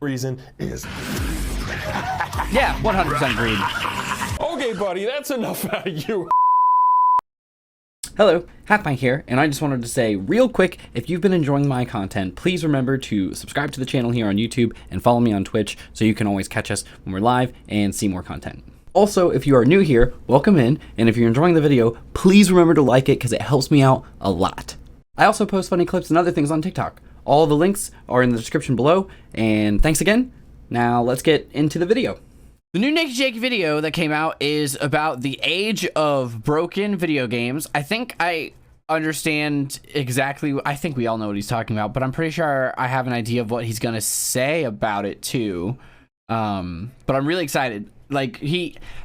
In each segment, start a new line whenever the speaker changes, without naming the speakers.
reason is...
Yeah, 100% agreed.
Okay, buddy, that's enough out of you.
Hello, Halfpint here, and I just wanted to say real quick, if you've been enjoying my content, please remember to subscribe to the channel here on YouTube and follow me on Twitch so you can always catch us when we're live and see more content. Also, if you are new here, welcome in, and if you're enjoying the video, please remember to like it because it helps me out a lot. I also post funny clips and other things on TikTok. All the links are in the description below, and thanks again. Now let's get into the video. The new Nick Jake video that came out is about the age of broken video games. I think I understand exactly, I think we all know what he's talking about, but I'm pretty sure I have an idea of what he's gonna say about it too. But I'm really excited. Like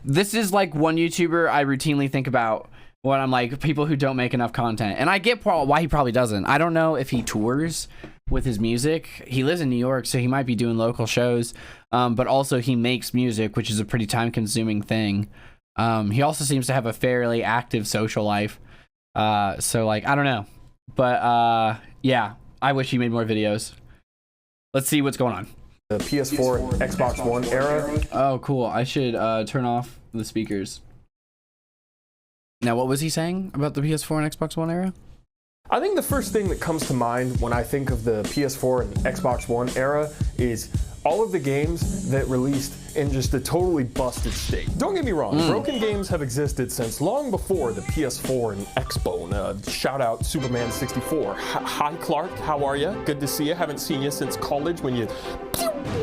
this is like one YouTuber I routinely think about when I'm like people who don't make enough content. And I get why he probably doesn't. I don't know if he tours with his music. He lives in New York, so he might be doing local shows. But also he makes music, which is a pretty time-consuming thing. He also seems to have a fairly active social life. So like, I don't know. But yeah, I wish he made more videos. Let's see what's going on.
The PS4 and Xbox One era.
Oh, cool. I should turn off the speakers. Now, what was he saying about the PS4 and Xbox One era?
I think the first thing that comes to mind when I think of the PS4 and Xbox One era is all of the games that released in just a totally busted state. Don't get me wrong, broken games have existed since long before the PS4 and Xbone. Shout out Superman 64. Hi Clark, how are you? Good to see you. Haven't seen you since college when you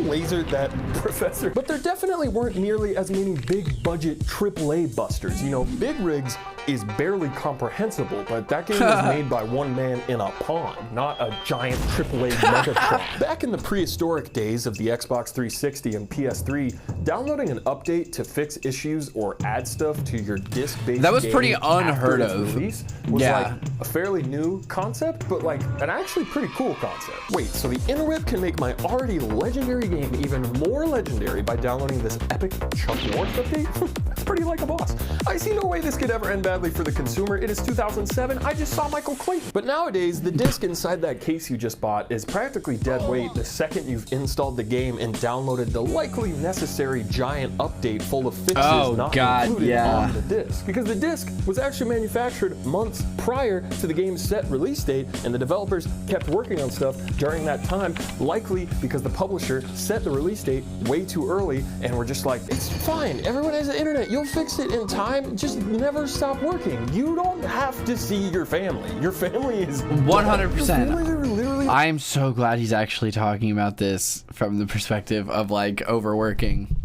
lasered that professor. But there definitely weren't nearly as many big budget AAA busters. You know, Big Rigs is barely comprehensible, but that game was made by one man in a pond, not a giant AAA Megatron. Back in the prehistoric days of the Xbox 360 and PS3, downloading an update to fix issues or add stuff to your disc-based
that was
game
pretty unheard
after its
of.
release was like a fairly new concept, but like an actually pretty cool concept. Wait, so the interweb can make my already legendary game even more legendary by downloading this epic Chuck Norris update? That's pretty like a boss. I see no way this could ever end badly for the consumer. It is 2007. I just saw Michael Clayton. But nowadays, the disc inside that case you just bought is practically dead weight the second you've installed the game and downloaded the likely necessary giant update full of fixes not included on the disc. Because the disc was actually manufactured months prior to the game's set release date, and the developers kept working on stuff during that time, likely because the publisher set the release date way too early and were just like, it's fine, everyone has the internet, you'll fix it in time, just never stop working. You don't have to see your family. Your family is
100%. I'm so glad he's actually talking about this from the perspective of like overworking.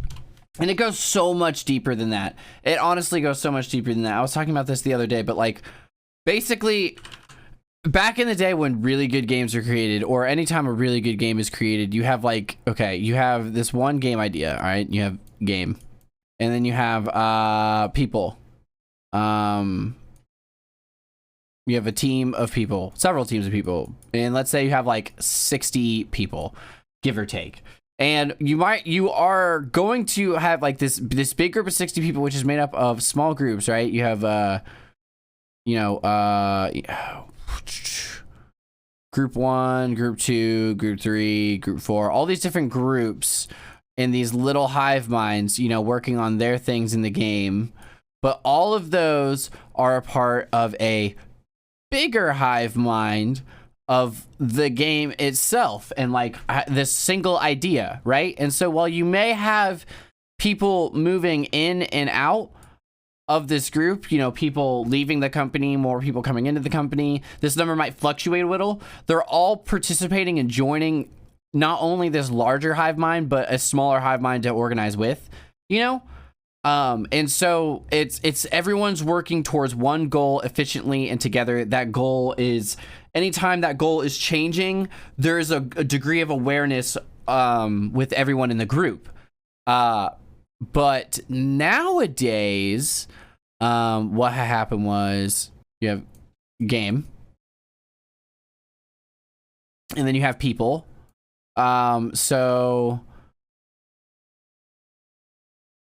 And it goes so much deeper than that. It honestly goes so much deeper than that. I was talking about this the other day, but like basically back in the day when really good games are created, or anytime a really good game is created, you have like, okay, you have this one game idea, all right? You have game. And then you have people. You have a team of people, several teams of people. And let's say you have like 60 people, give or take. And you are going to have like this big group of 60 people, which is made up of small groups, right? You have, group 1, group 2, group 3, group 4, all these different groups in these little hive minds, you know, working on their things in the game. But all of those are a part of a bigger hive mind of the game itself and like this single idea, right? And so while you may have people moving in and out of this group, you know, people leaving the company, more people coming into the company, this number might fluctuate a little. They're all participating and joining not only this larger hive mind, but a smaller hive mind to organize with, you know? And so it's everyone's working towards one goal efficiently and together. That goal is, anytime that goal is changing, there's a degree of awareness with everyone in the group. But nowadays, what happened was you have game, and then you have people. So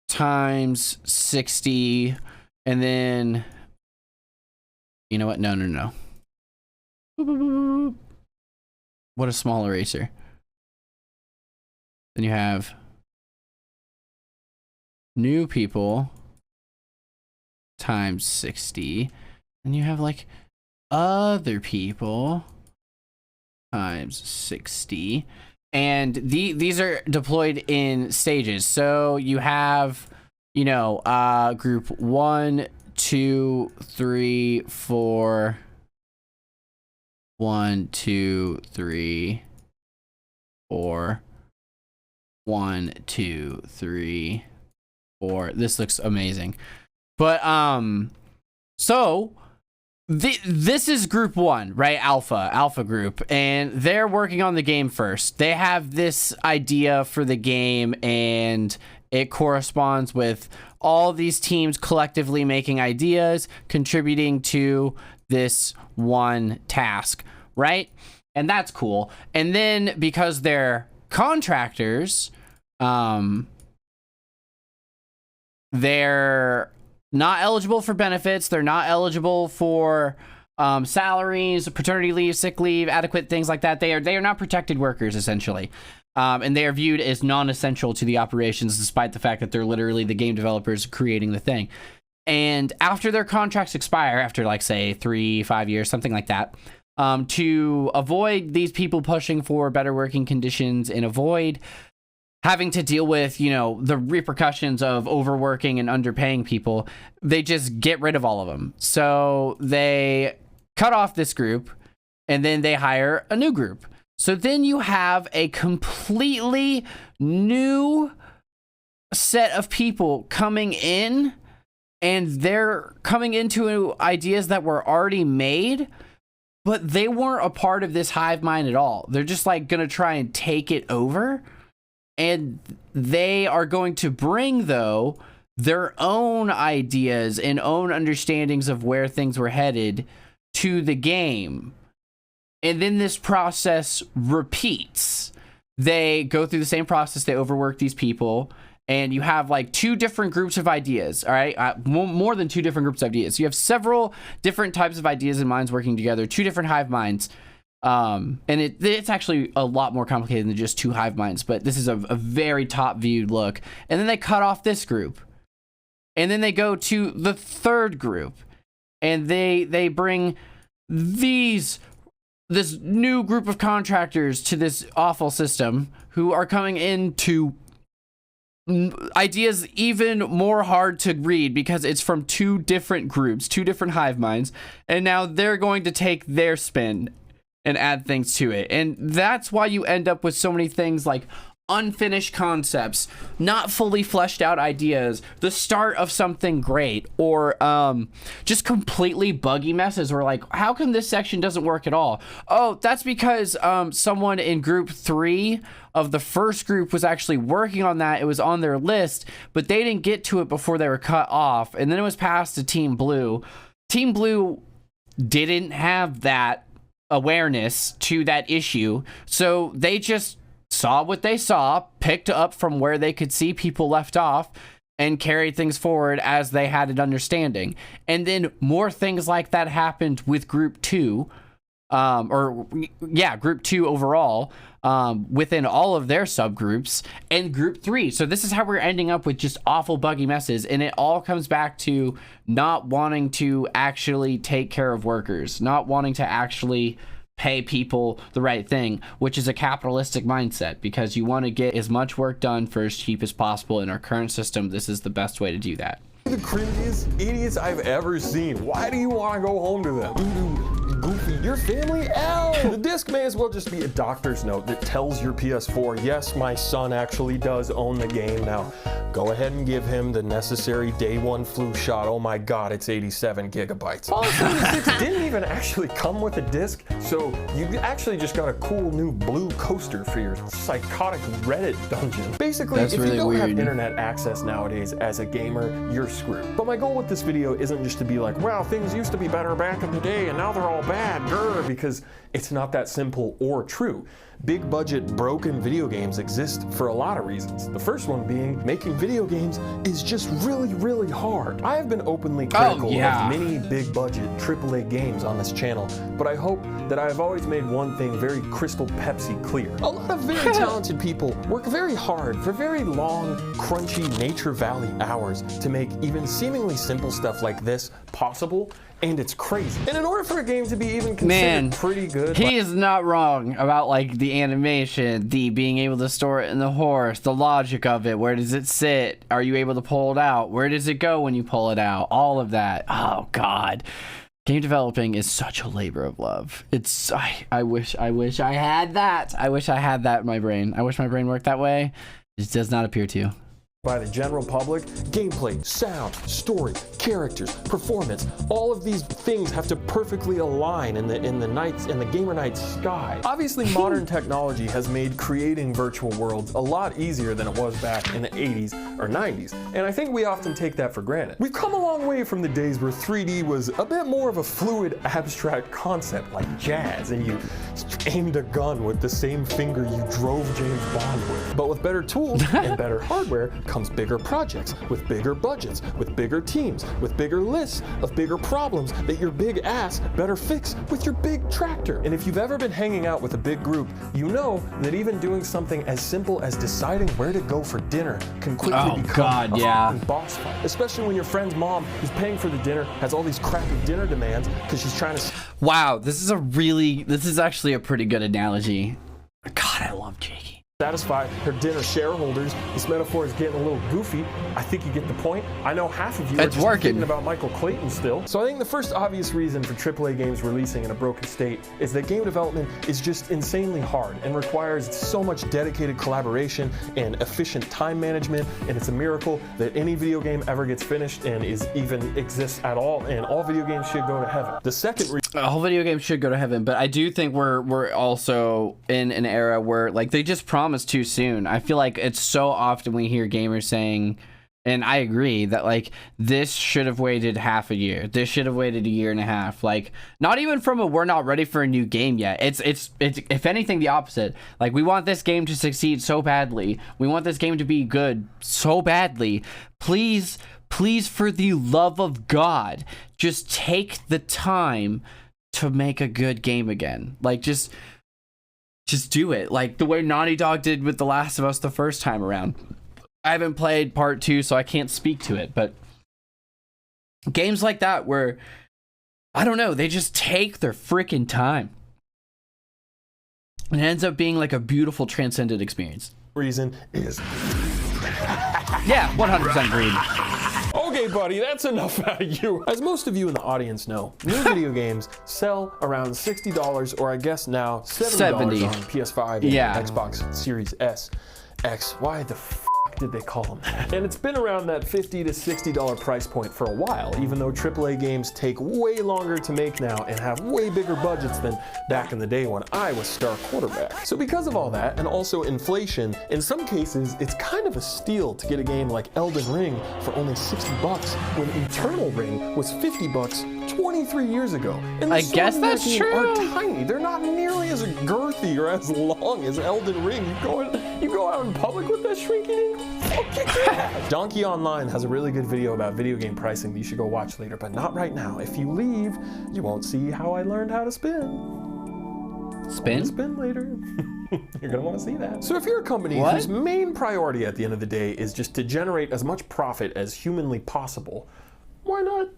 times 60, and then you know what? No. What a small eraser. Then you have new people times 60. And you have like other people times 60. And these are deployed in stages. So you have, you know, group 1, 2, 3, 4. 1, 2, 3, 4. 1, 2, 3, 4. This looks amazing. But so this is group 1, right? Alpha group, and they're working on the game first. They have this idea for the game, and it corresponds with all these teams collectively making ideas, contributing to this one task, right? And that's cool. And then because they're contractors, they're not eligible for benefits. They're not eligible for salaries, paternity leave, sick leave, adequate things like that. They are not protected workers, essentially. And they are viewed as non-essential to the operations, despite the fact that they're literally the game developers creating the thing. And after their contracts expire, after like say 3-5 years, something like that, to avoid these people pushing for better working conditions and avoid having to deal with, you know, the repercussions of overworking and underpaying people, they just get rid of all of them. So they cut off this group and then they hire a new group. So then you have a completely new set of people coming in, and they're coming into ideas that were already made, but they weren't a part of this hive mind at all. They're just like going to try and take it over. And they are going to bring, though, their own ideas and own understandings of where things were headed to the game. And then this process repeats. They go through the same process. They overwork these people. And you have like 2 different groups of ideas, all right? More than 2 different groups of ideas. You have several different types of ideas and minds working together, 2 different hive minds. And it's actually a lot more complicated than just 2 hive minds, but this is a very top viewed look. And then they cut off this group, and then they go to the 3rd group, and they bring this new group of contractors to this awful system who are coming into ideas even more hard to read because it's from 2 different groups, 2 different hive minds, and now they're going to take their spin and add things to it. And that's why you end up with so many things like unfinished concepts, not fully fleshed out ideas, the start of something great, or just completely buggy messes, or like, how come this section doesn't work at all? Oh, that's because someone in group 3 of the first group was actually working on that. It was on their list, but they didn't get to it before they were cut off. And then it was passed to Team Blue. Team Blue didn't have that awareness to that issue, so they just saw what they saw, picked up from where they could see people left off, and carried things forward as they had an understanding. And then more things like that happened with group 2, group 2 overall, within all of their subgroups, and group 3. So this is how we're ending up with just awful buggy messes, and it all comes back to not wanting to actually take care of workers, not wanting to actually pay people the right thing, which is a capitalistic mindset, because you want to get as much work done for as cheap as possible. In our current system, this is the best way to do that.
The cringiest idiots I've ever seen. Why do you want to go home to them? Goofy, your family? Ow! The disc may as well just be a doctor's note that tells your PS4, yes, my son actually does own the game. Now, go ahead and give him the necessary day 1 flu shot. Oh my god, it's 87 gigabytes. Fallout 76 didn't even actually come with a disc, so you actually just got a cool new blue coaster for your psychotic Reddit dungeon. Basically, if you don't have internet access nowadays as a gamer, you're screwed. But my goal with this video isn't just to be like, wow, things used to be better back in the day and now they're all bad, grr, because it's not that simple or true. big budget broken video games exist for a lot of reasons. The first one being making video games is just really hard. I have been openly critical of many big budget AAA games on this channel, but I hope that I have always made one thing very crystal Pepsi clear. A lot of very talented people work very hard for very long, crunchy Nature Valley hours to make even seemingly simple stuff like this possible, and it's crazy. And in order for a game to be even considered pretty good,
he is not wrong about like the animation, the being able to store it in the horse, the logic of it. Where does it sit? Are you able to pull it out? Where does it go when you pull it out? All of that. Oh God. Game developing is such a labor of love. It's I wish I had that. I wish I had that in my brain. I wish my brain worked that way. It does not appear to.
By the general public, gameplay, sound, story, characters, performance, all of these things have to perfectly align in the gamer night sky. Obviously, modern technology has made creating virtual worlds a lot easier than it was back in the 80s or 90s, and I think we often take that for granted. We've come a long way from the days where 3D was a bit more of a fluid, abstract concept like jazz, and you aimed a gun with the same finger you drove James Bond with. But with better tools and better hardware comes bigger projects, with bigger budgets, with bigger teams, with bigger lists of bigger problems that your big ass better fix with your big tractor. And if you've ever been hanging out with a big group, you know that even doing something as simple as deciding where to go for dinner can quickly become a fucking boss fight. Especially when your friend's mom, who's paying for the dinner, has all these crappy dinner demands because she's trying to...
Wow, this is actually a pretty good analogy. God, I love Jakey.
Satisfy her dinner shareholders. This metaphor is getting a little goofy. I think you get the point. I know half of you are just thinking about Michael Clayton still. So I think the first obvious reason for AAA games releasing in a broken state is that game development is just insanely hard and requires so much dedicated collaboration and efficient time management, and it's a miracle that any video game ever gets finished and exists at all, and all video games should go to heaven. The second reason...
All video games should go to heaven, but I do think we're also in an era where like they just promise too soon. I feel like it's so often we hear gamers saying, and I agree, that like this should have waited half a year, this should have waited a year and a half. Like not even from a we're not ready for a new game yet. It's if anything the opposite. Like we want this game to succeed so badly, we want this game to be good so badly. Please for the love of God, just take the time to make a good game again. Like just do it, like the way Naughty Dog did with The Last of Us the first time around. I haven't played part 2, so I can't speak to it, but games like that where, I don't know, they just take their freaking time. And it ends up being like a beautiful transcendent experience.
Reason is...
Yeah, 100% agreed.
Okay, buddy, that's enough out of you. As most of you in the audience know, new video games sell around $60, or I guess now $70 on PS5 and Xbox Series S, X. Why the f did they call them that? And it's been around that $50 to $60 price point for a while, even though AAA games take way longer to make now and have way bigger budgets than back in the day when I was star quarterback. So because of all that, and also inflation, in some cases, it's kind of a steal to get a game like Elden Ring for only $60 when Eternal Ring was $50 23 years ago. And
I guess that's true.
Are tiny. They're not nearly as girthy or as long as Elden Ring. You go out in public with that shrinking. Donkey Online has a really good video about video game pricing that you should go watch later, but not right now. If you leave, you won't see how I learned how to spin. Spin later. You're gonna want to see that. So if you're a company whose main priority at the end of the day is just to generate as much profit as humanly possible, why not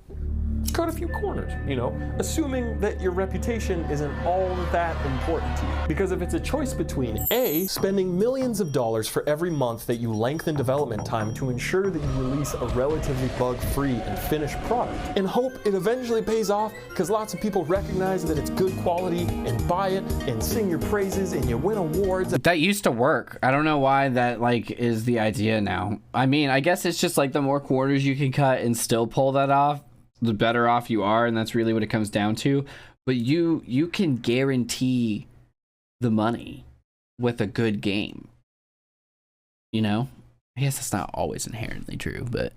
cut a few corners, you know, assuming that your reputation isn't all that important to you. Because if it's a choice between A, spending millions of dollars for every month that you lengthen development time to ensure that you release a relatively bug-free and finished product, and hope it eventually pays off because lots of people recognize that it's good quality and buy it and sing your praises and you win awards.
That used to work. I don't know why that like is the idea now. I mean, I guess it's just like the more quarters you can cut and still pull that off, the better off you are, and that's really what it comes down to. But you can guarantee the money with a good game, you know. I guess that's not always inherently true, but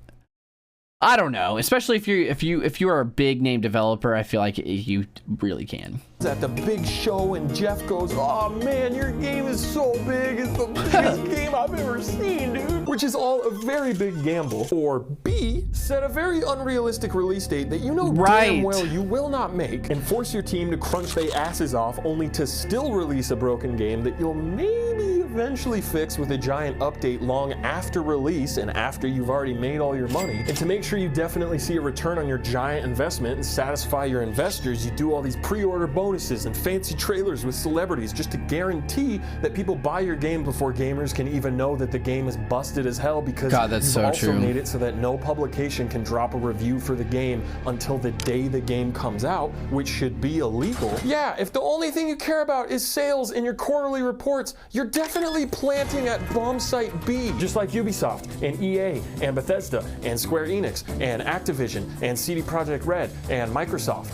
I don't know, especially if you are a big name developer, I feel like you really can.
At the big show and Jeff goes, "Oh man, your game is so big, it's the biggest game I've ever seen, dude." Which is all a very big gamble. Or B, set a very unrealistic release date that you know damn well you will not make and force your team to crunch their asses off only to still release a broken game that you'll maybe eventually fix with a giant update long after release and after you've already made all your money. And to make sure you definitely see a return on your giant investment and satisfy your investors, you do all these pre-order bonuses and fancy trailers with celebrities just to guarantee that people buy your game before gamers can even know that the game is busted as hell, because you've also made it so that no publication can drop a review for the game until the day the game comes out, which should be illegal. Yeah, if the only thing you care about is sales in your quarterly reports, you're definitely planting at bomb site B, just like Ubisoft and EA and Bethesda and Square Enix and Activision and CD Projekt Red and Microsoft.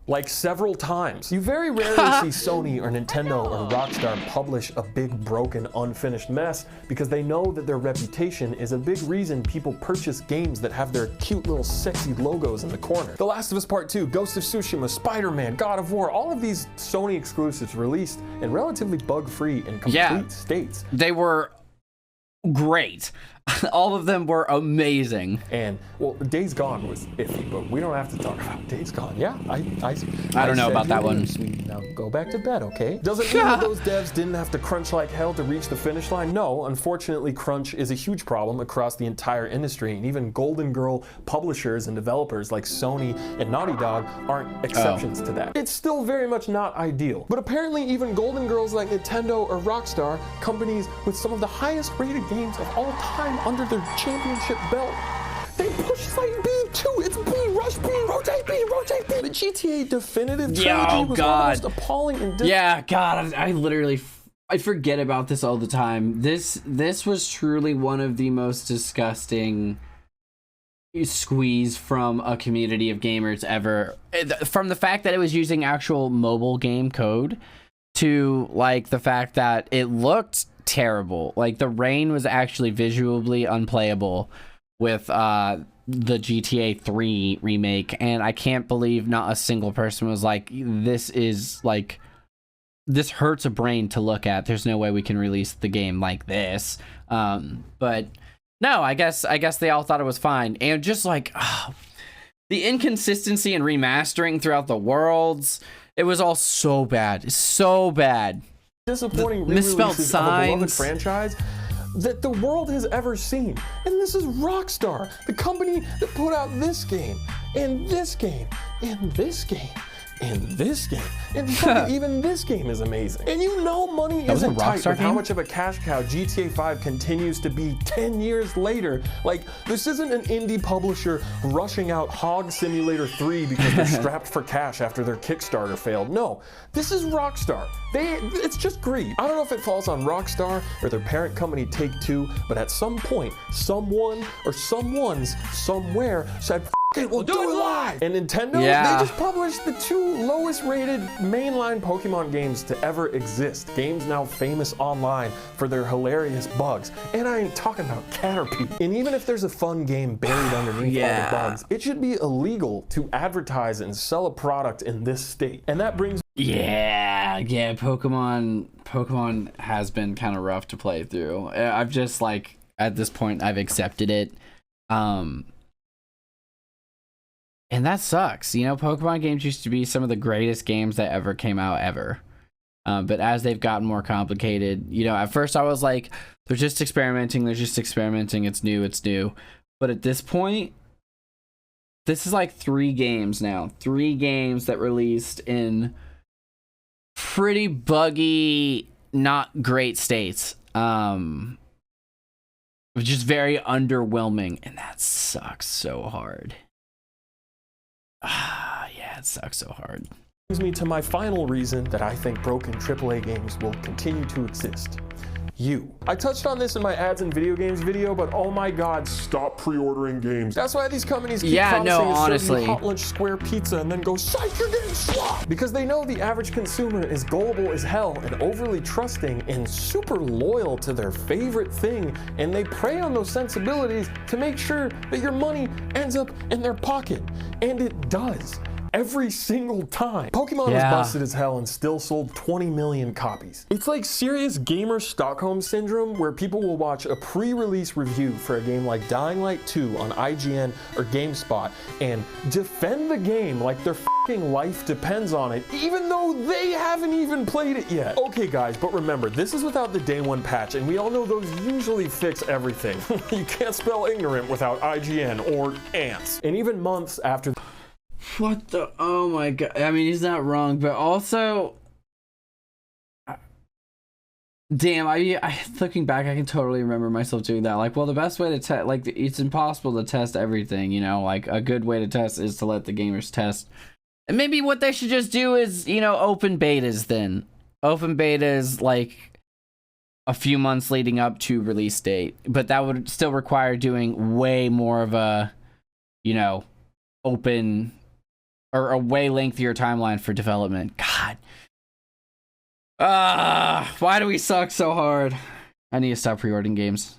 Like several times. You very rarely see Sony or Nintendo or Rockstar publish a big broken unfinished mess because they know that their reputation is a big reason people purchase games that have their cute little sexy logos in the corner. The Last of Us Part 2, Ghost of Tsushima, Spider-Man, God of War, all of these Sony exclusives released in relatively bug-free and complete states.
They were great. All of them were amazing.
And well, Days Gone was iffy, but we don't have to talk about Days Gone. Yeah, I
don't know about that one.
Now go back to bed, okay? Doesn't mean that those devs didn't have to crunch like hell to reach the finish line. No, unfortunately, crunch is a huge problem across the entire industry, and even Golden Girl publishers and developers like Sony and Naughty Dog aren't exceptions to that. It's still very much not ideal, but apparently even Golden Girls like Nintendo or Rockstar, companies with some of the highest rated games of all time under their championship belt, they push site B too. It's B, rush B, rotate B, rotate B. The GTA definitive trilogy was almost appalling and
God, I literally I forget about this all the time. This was truly one of the most disgusting squeeze from a community of gamers ever. From the fact that it was using actual mobile game code to like the fact that it looked terrible. Like the rain was actually visually unplayable with the GTA 3 remake, and I can't believe not a single person was like, this hurts a brain to look at. There's no way we can release the game like this. But no, I guess they all thought it was fine. And just like the inconsistency in remastering throughout the worlds, it was all so bad.
Disappointing
misspelled
signs of a beloved franchise that the world has ever seen. And this is Rockstar, the company that put out this game, and this game, and this game, and this game, and even this game is amazing. And you know money isn't tight with how much of a cash cow GTA 5 continues to be 10 years later. Like, this isn't an indie publisher rushing out Hog Simulator 3 because they're strapped for cash after their Kickstarter failed. No, this is Rockstar. It's just greed. I don't know if it falls on Rockstar or their parent company Take-Two, but at some point, someone or someone's somewhere said, we'll do it live! And Nintendo, they just published the 2 lowest rated mainline Pokemon games to ever exist. Games now famous online for their hilarious bugs. And I ain't talking about Caterpie. And even if there's a fun game buried underneath all the bugs, it should be illegal to advertise and sell a product in this state. And that brings Pokemon has been kind of rough to play through. I've just like, at this point, I've accepted it. And that sucks. You know, Pokemon games used to be some of the greatest games that ever came out ever. But as they've gotten more complicated, you know, at first I was like, they're just experimenting. It's new. But at this point, this is like 3 games now. 3 games that released in pretty buggy, not great states. Just very underwhelming. And that sucks so hard. Yeah, it sucks so hard. Brings me to my final reason that I think broken AAA games will continue to exist. you. I touched on this in my ads and video games video, but oh my god, stop pre-ordering games. That's why these companies keep promising honestly hot lunch square pizza and then go, psych, you're getting slapped. Because they know the average consumer is gullible as hell and overly trusting and super loyal to their favorite thing, and they prey on those sensibilities to make sure that your money ends up in their pocket. And it does. Every single time. Pokemon was busted as hell and still sold 20 million copies. It's like serious gamer Stockholm syndrome, where people will watch a pre-release review for a game like Dying Light 2 on IGN or GameSpot and defend the game like their f***ing life depends on it, even though they haven't even played it yet. Okay guys, but remember, this is without the day one patch, and we all know those usually fix everything. You can't spell ignorant without IGN or ants. And even months after
what the, oh my god, I mean, he's not wrong, but also, damn, I looking back, I can totally remember myself doing that. Like, well, the best way to test, like, it's impossible to test everything, you know, like, a good way to test is to let the gamers test. And maybe what they should just do is, you know, open betas then. Open betas, like, a few months leading up to release date, but that would still require doing way more of a, you know, open or a way lengthier timeline for development. God. Why do we suck so hard? I need to stop pre-ordering games.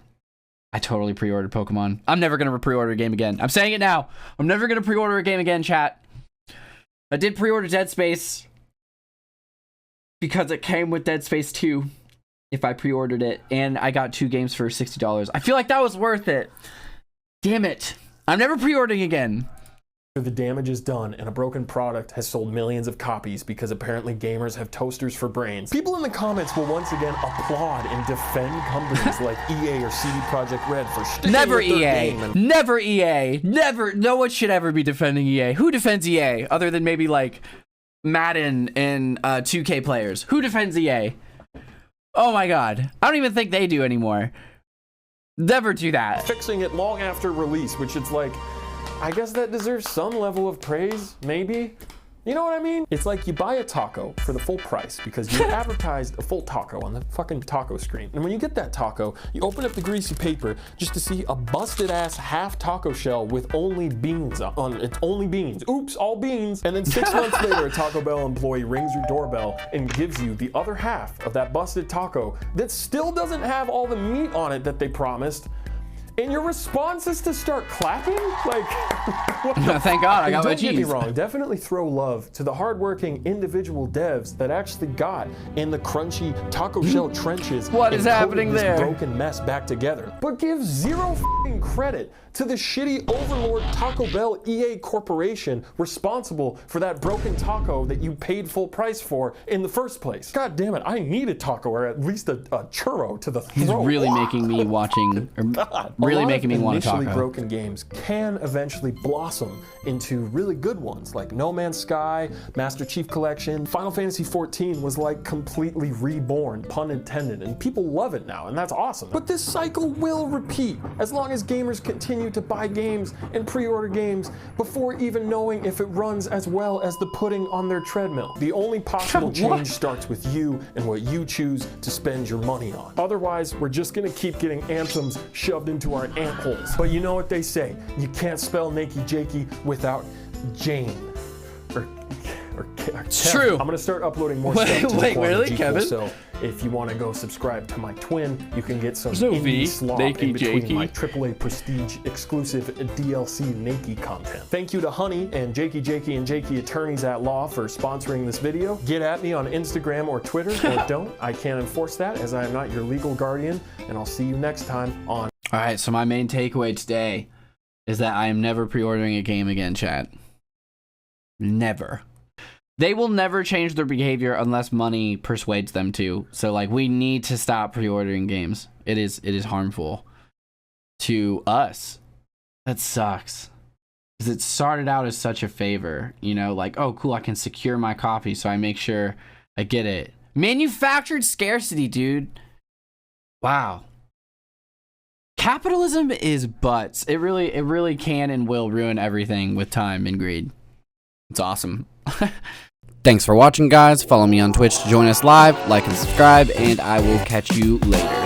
I totally pre-ordered Pokemon. I'm never going to pre-order a game again. I'm saying it now. I'm never going to pre-order a game again, chat. I did pre-order Dead Space because it came with Dead Space 2 if I pre-ordered it, and I got 2 games for $60. I feel like that was worth it. Damn it. I'm never pre-ordering again.
The damage is done and a broken product has sold millions of copies because apparently gamers have toasters for brains. People in the comments will once again applaud and defend companies like EA or CD Projekt Red for sticking
Never
with their
EA.
game and
Never EA. Never. No one should ever be defending EA. Who defends EA other than maybe like Madden and 2K players? Who defends EA? Oh my god. I don't even think they do anymore. Never do that.
fixing it long after release, which it's like, I guess that deserves some level of praise, maybe. You know what I mean? It's like you buy a taco for the full price because you advertised a full taco on the fucking taco screen. And when you get that taco, you open up the greasy paper just to see a busted ass half taco shell with only beans on it. Only beans. Oops, all beans. And then 6 months later, a Taco Bell employee rings your doorbell and gives you the other half of that busted taco that still doesn't have all the meat on it that they promised. And your response is to start clapping? Like,
thank God I got my cheese.
Don't get me wrong, definitely throw love to the hardworking individual devs that actually got in the crunchy taco shell trenches.
What is happening there?
This broken mess back together. But give zero f***ing credit to the shitty overlord Taco Bell EA Corporation responsible for that broken taco that you paid full price for in the first place. God damn it, I need a taco or at least a churro to the throat.
He's really making me watching, really making me want to taco.
Initially broken games can eventually blossom into really good ones like No Man's Sky, Master Chief Collection. Final Fantasy XIV was like completely reborn, pun intended, and people love it now, and that's awesome. But this cycle will repeat as long as gamers continue to buy games and pre-order games before even knowing if it runs as well as the pudding on their treadmill. The only possible change starts with you and what you choose to spend your money on. Otherwise, we're just gonna keep getting anthems shoved into our ant holes. But you know what they say, you can't spell Nakey Jakey without Jane.
It's true.
I'm gonna start uploading more stuff to the
really, Kevin?
So if you want to go subscribe to my twin, you can get some
no
indie
V,
slop
Nakey
in between
Jakey.
my AAA prestige exclusive DLC Nakey content. Thank you to Honey and Jakey and Jakey Attorneys at Law for sponsoring this video. Get at me on Instagram or Twitter, or don't. I can't enforce that as I am not your legal guardian, and I'll see you next time on.
All right, so my main takeaway today is that I am never pre-ordering a game again, chat. Never. They will never change their behavior unless money persuades them to. So like, we need to stop pre-ordering games. It is harmful to us. That sucks. Because it started out as such a favor, you know, like, oh cool, I can secure my copy, so I make sure I get it. Manufactured scarcity, dude. Wow. Capitalism is butts. It really can and will ruin everything with time and greed. It's awesome. Thanks for watching, guys. Follow me on Twitch to join us live, like and subscribe, and I will catch you later.